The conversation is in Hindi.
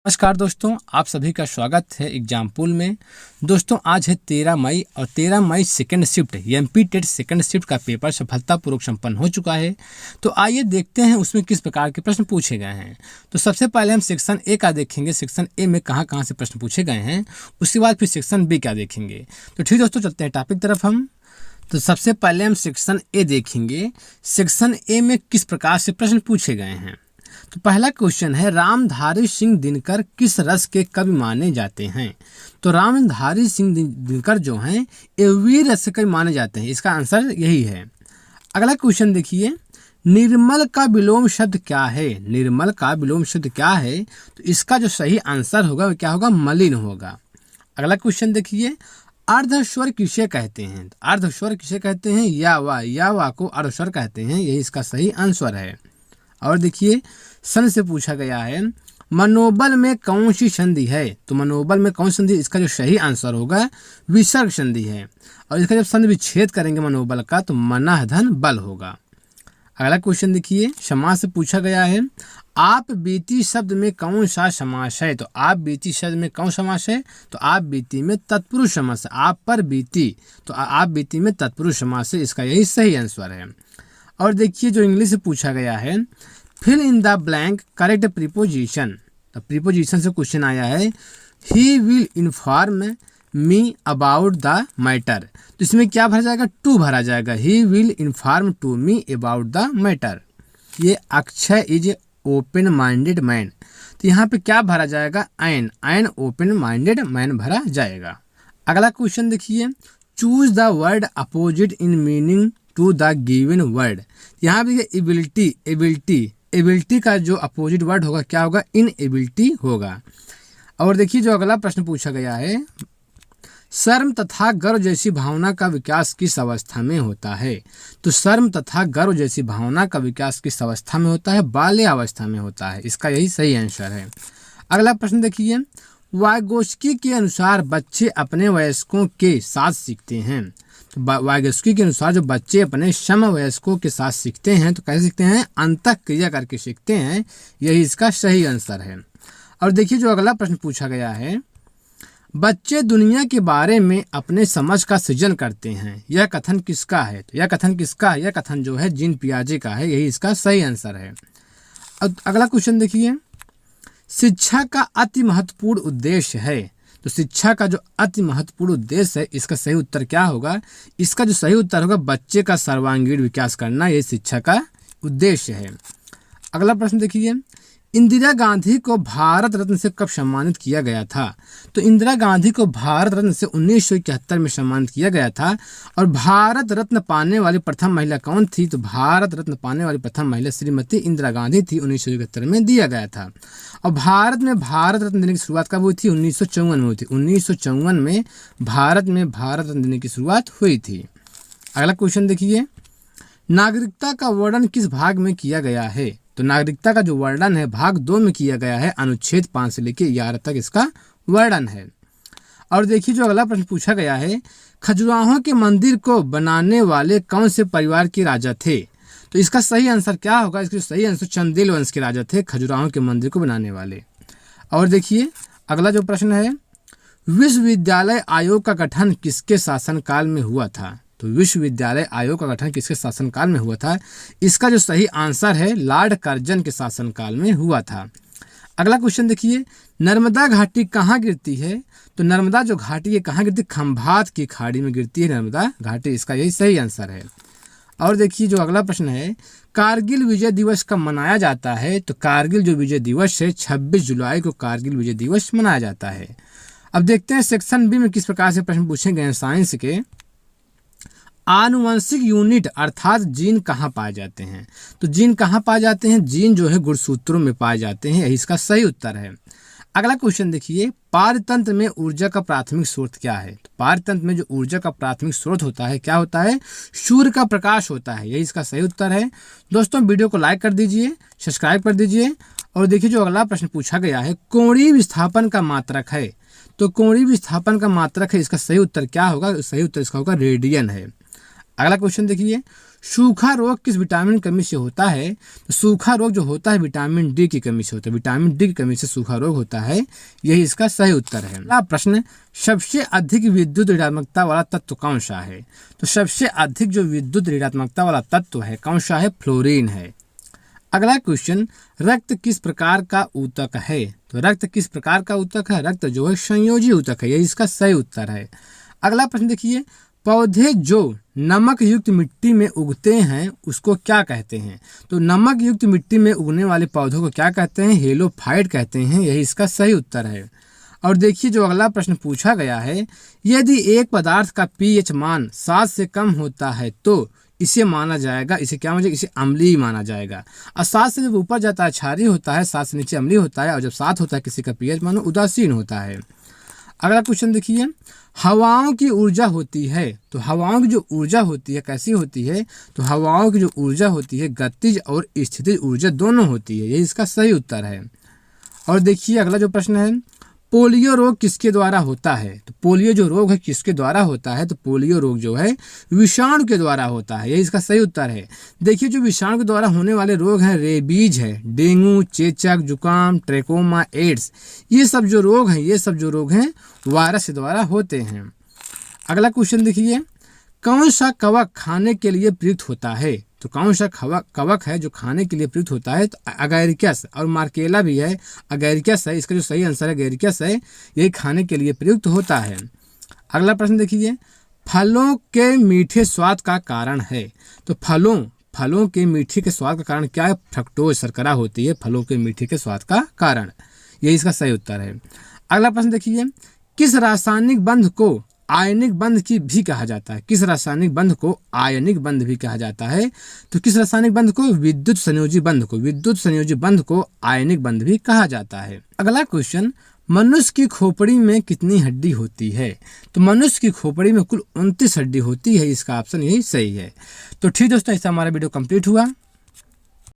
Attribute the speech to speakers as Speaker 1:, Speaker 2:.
Speaker 1: नमस्कार दोस्तों, आप सभी का स्वागत है एग्जाम्पुल में। दोस्तों आज है 13 मई और 13 मई second shift MP TET second shift का पेपर सफलतापूर्वक संपन्न हो चुका है। तो आइए देखते हैं उसमें किस प्रकार के प्रश्न पूछे गए हैं। तो सबसे पहले हम सेक्शन ए का देखेंगे, सेक्शन ए में कहाँ कहाँ से प्रश्न पूछे गए हैं। उसके बाद फिर सेक्शन बी का देखेंगे। तो ठीक दोस्तों, चलते हैं टॉपिक तरफ हम। तो सबसे पहले हम सेक्शन ए देखेंगे। सेक्शन ए में किस प्रकार से प्रश्न पूछे गए हैं। तो पहला क्वेश्चन है, रामधारी सिंह दिनकर किस रस के कवि माने जाते हैं। तो रामधारी सिंह दिनकर जो हैं ये वीर रस के कवि माने जाते हैं। इसका आंसर यही है। अगला क्वेश्चन देखिए, निर्मल का विलोम शब्द क्या है। निर्मल का विलोम शब्द क्या है। तो इसका जो सही आंसर होगा वो क्या होगा, मलिन होगा। अगला क्वेश्चन देखिए, अर्धस्वर किसे कहते हैं। तो अर्धस्वर किसे कहते हैं, या वा को अर्धस्वर कहते हैं। यही इसका सही आंसर है। और देखिए सन से पूछा गया है, मनोबल में कौन सी संधि है। तो मनोबल में कौन सी संधि, इसका जो सही आंसर होगा विसर्ग संधि है। और इसका जब संधि विच्छेद करेंगे मनोबल का तो मनः धन बल होगा। अगला क्वेश्चन देखिए, समास से पूछा गया है, आप बीती शब्द में कौन सा समास है। तो आप बीती शब्द में कौन समास है। तो आप बीती में तत्पुरुष समास है। आप पर बीती, तो आप बीती में तत्पुरुष समास है। इसका यही सही आंसर है। और देखिए जो इंग्लिश से पूछा गया है, fill in the blank correct preposition. तो प्रीपोजिशन से क्वेश्चन आया है, he will inform me about the matter. तो इसमें क्या भरा जाएगा, टू भरा जाएगा। He will inform to me about the matter. ये Akshay is open minded man. तो यहाँ पे क्या भरा जाएगा, एन ओपन माइंडेड मैन भरा जाएगा। अगला क्वेश्चन देखिए, choose the word opposite in meaning to the given word. यहाँ पे एबिलिटी का जो अपोजिट वर्ड होगा क्या होगा, इनएबिलिटी होगा। और देखिए जो अगला प्रश्न पूछा गया है, शर्म तथा गर्व जैसी भावना का विकास किस अवस्था में होता है। तो शर्म तथा गर्व जैसी भावना का विकास किस अवस्था में होता है, बाल्यावस्था में होता है। इसका यही सही आंसर है। अगला प्रश्न देखिए, वाइगोस्की के अनुसार बच्चे अपने वयस्कों के साथ सीखते हैं। तो वाइगोस्की के अनुसार जो बच्चे अपने समवयस्कों के साथ सीखते हैं तो कैसे सीखते हैं, अंतःक्रिया करके सीखते हैं। यही इसका सही आंसर है। और देखिए जो अगला प्रश्न पूछा गया है, बच्चे दुनिया के बारे में अपने समझ का सृजन करते हैं। यह कथन किसका है। तो यह कथन किसका है, यह कथन जो है जीन पियाजे का है। यही इसका सही आंसर है। अब अगला क्वेश्चन देखिए, शिक्षा का अति महत्वपूर्ण उद्देश्य है। तो शिक्षा का जो अति महत्वपूर्ण उद्देश्य है, इसका सही उत्तर क्या होगा। इसका जो सही उत्तर होगा बच्चे का सर्वांगीण विकास करना, यह शिक्षा का उद्देश्य है। अगला प्रश्न देखिए, इंदिरा गांधी को भारत रत्न से कब सम्मानित किया गया था। तो इंदिरा गांधी को भारत रत्न से 1971 में सम्मानित किया गया था। और भारत रत्न पाने वाली प्रथम महिला कौन थी। तो भारत रत्न पाने वाली प्रथम महिला श्रीमती इंदिरा गांधी थी। 1971 में दिया गया था। और भारत में भारत रत्न देने की शुरुआत कब हुई थी, 1954 में हुई थी। 1954 में भारत में भारत रत्न देने की शुरुआत हुई थी। अगला क्वेश्चन देखिए, नागरिकता का वर्णन किस भाग में किया गया है। तो नागरिकता का जो वर्णन है भाग 2 में किया गया है। अनुच्छेद 5 से लेकर 11 तक इसका वर्णन है। और देखिए जो अगला प्रश्न पूछा गया है, खजुराहो के मंदिर को बनाने वाले कौन से परिवार के राजा थे। तो इसका सही आंसर क्या होगा, इसका सही आंसर चंदेल वंश के राजा थे, खजुराहो के मंदिर को बनाने वाले। और देखिए अगला जो प्रश्न है, विश्वविद्यालय आयोग का गठन किसके शासनकाल में हुआ था। तो विश्वविद्यालय आयोग का गठन किसके शासनकाल में हुआ था। इसका जो सही आंसर है लॉर्ड कर्जन के शासनकाल में हुआ था। अगला क्वेश्चन देखिए, नर्मदा घाटी कहाँ गिरती है। तो नर्मदा जो घाटी है कहाँ गिरती है, खंभात की खाड़ी में गिरती है नर्मदा घाटी। इसका यही सही आंसर है। और देखिए जो अगला प्रश्न है, कारगिल विजय दिवस कब मनाया जाता है। तो कारगिल जो विजय दिवस है 26 जुलाई को कारगिल विजय दिवस मनाया जाता है। अब देखते हैं सेक्शन बी में किस प्रकार से प्रश्न पूछे गए हैं साइंस के। आनुवंशिक यूनिट अर्थात जीन कहाँ पाए जाते हैं। तो जीन कहाँ पाए जाते हैं, जीन जो है गुणसूत्रों में पाए जाते हैं। यही इसका सही उत्तर है। अगला क्वेश्चन देखिए, पारतंत्र में ऊर्जा का प्राथमिक स्रोत क्या है। तो पारतंत्र में जो ऊर्जा का प्राथमिक स्रोत होता है क्या होता है, सूर्य का प्रकाश होता है। यही इसका सही उत्तर है। दोस्तों वीडियो को लाइक कर दीजिए, सब्सक्राइब कर दीजिए। और देखिए जो अगला प्रश्न पूछा गया है, कोणीय विस्थापन का मात्रक है। तो कोणीय विस्थापन का मात्रक है, इसका सही उत्तर क्या होगा, सही उत्तर इसका होगा रेडियन है। अगला क्वेश्चन देखिए, सूखा रोग किस विटामिन की कमी से होता है? तो सूखा रोग जो होता है विटामिन डी की कमी से होता है, विटामिन डी की कमी से सूखा रोग होता है, यही इसका सही उत्तर है। अगला प्रश्न, सबसे अधिक विद्युत ऋणात्मकता वाला तत्व कौन सा है? तो सबसे अधिक जो विद्युत ऋणात्मकता वाला तत्व है कौन सा है? फ्लोरीन है। अगला क्वेश्चन, रक्त किस प्रकार का ऊतक है? तो रक्त किस प्रकार का ऊतक है? रक्त जो है संयोजी ऊतक है, यही इसका सही उत्तर है। अगला प्रश्न देखिए, पौधे जो नमक युक्त मिट्टी में उगते हैं उसको क्या कहते हैं? तो नमक युक्त मिट्टी में उगने वाले पौधों को क्या कहते हैं? हेलोफाइट कहते हैं, यही इसका सही उत्तर है। और देखिए जो अगला प्रश्न पूछा गया है, यदि एक पदार्थ का पीएच मान 7 से कम होता है तो इसे माना जाएगा, इसे क्या माना जाएगा? इसे अम्लीय माना जाएगा। और 7 से जब ऊपर जाता है क्षारीय होता है, 7 से नीचे अम्लीय होता है, और जब 7 होता है किसी का पीएच मान उदासीन होता है। अगला क्वेश्चन देखिए, हवाओं की ऊर्जा होती है, तो हवाओं की जो ऊर्जा होती है कैसी होती है? तो हवाओं की जो ऊर्जा होती है गतिज और स्थितिज ऊर्जा दोनों होती है, यही इसका सही उत्तर है। और देखिए अगला जो प्रश्न है, पोलियो रोग किसके द्वारा होता है? तो पोलियो जो रोग है किसके द्वारा होता है? तो पोलियो रोग जो है विषाणु के द्वारा होता है, यही इसका सही उत्तर है। देखिए जो विषाणु के द्वारा होने वाले रोग हैं रेबीज है, डेंगू, चेचक, जुकाम, ट्रेकोमा, एड्स, ये सब जो रोग हैं वायरस के द्वारा होते हैं। अगला क्वेश्चन देखिए, कौन सा कवक खाने के लिए प्रयुक्त होता है? तो कौन सा कवक है जो खाने के लिए प्रयुक्त होता है? तो अगैरिकस और मार्केला भी है, अगैरिकस है, इसका जो सही आंसर है अगैरिकस है, यही खाने के लिए प्रयुक्त होता है। अगला प्रश्न देखिए, फलों के मीठे स्वाद का कारण है? तो फलों के मीठे के स्वाद का कारण क्या है? फ्रक्टोज, शर्करा होती है फलों के मीठे के स्वाद का कारण, यही इसका सही उत्तर है। अगला प्रश्न देखिए, किस रासायनिक बंध को आयनिक बंध की भी कहा जाता है? किस रासायनिक बंध को आयनिक बंध भी कहा जाता है? तो किस रासायनिक बंध को? विद्युत संयोजी बंध को आयनिक बंध भी कहा जाता है। अगला क्वेश्चन, मनुष्य की खोपड़ी में कितनी हड्डी होती है? तो मनुष्य की खोपड़ी में कुल 29 हड्डी होती है, इसका ऑप्शन यही सही है। तो ठीक दोस्तों, ऐसा हमारा वीडियो कंप्लीट हुआ।